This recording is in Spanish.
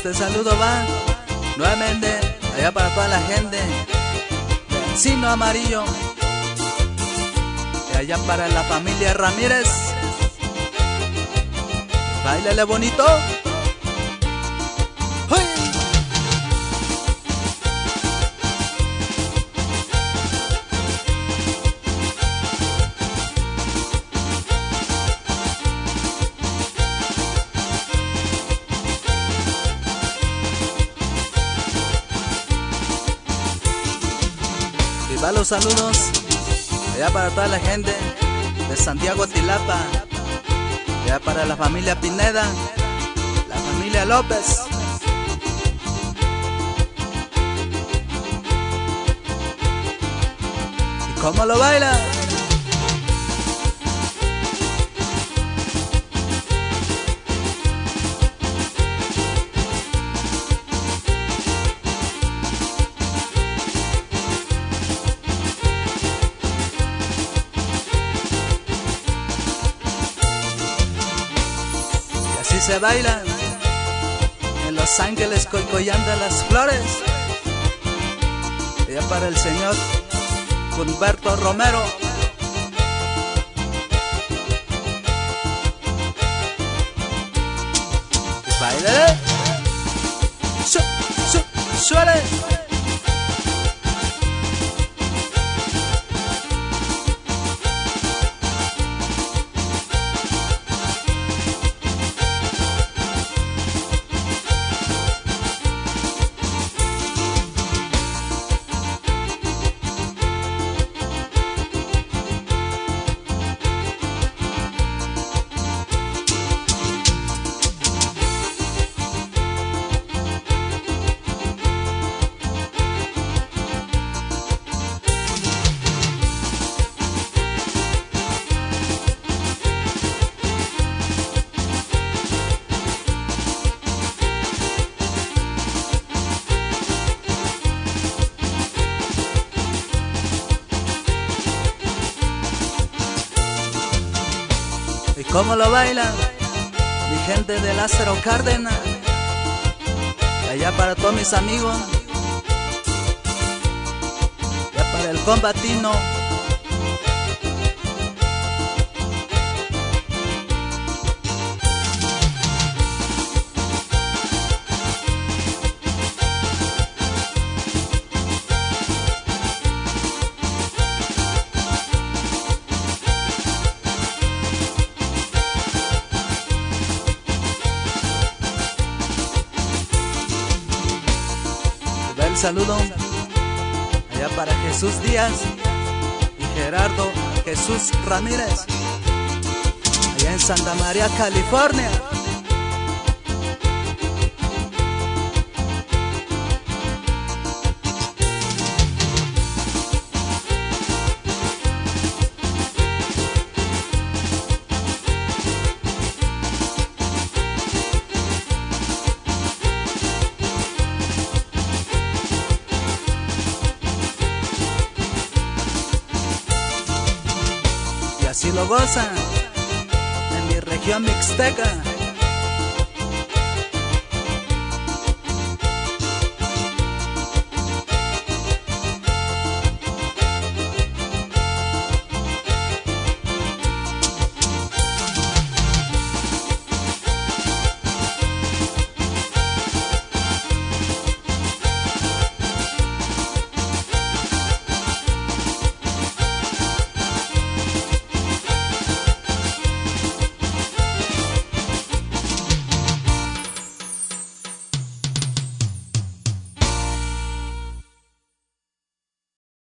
Este saludo va nuevamente allá para toda la gente de Encino Amarillo, y allá para la familia Ramírez. Báilale bonito. ¡Uy! Y va los saludos allá para toda la gente de Santiago Tilapa, allá para la familia Pineda, la familia López. ¿Y cómo lo baila? Así se baila en Los Ángeles, Coycollando las Flores, allá para el señor Humberto Romero. Y baile, suele. ¿Y cómo lo bailan mi gente de Lázaro Cárdenas? Allá para todos mis amigos, allá para el Combatino. El saludo allá para Jesús Díaz y Gerardo Jesús Ramírez, allá en Santa María, California. Así lo gozan en mi región mixteca.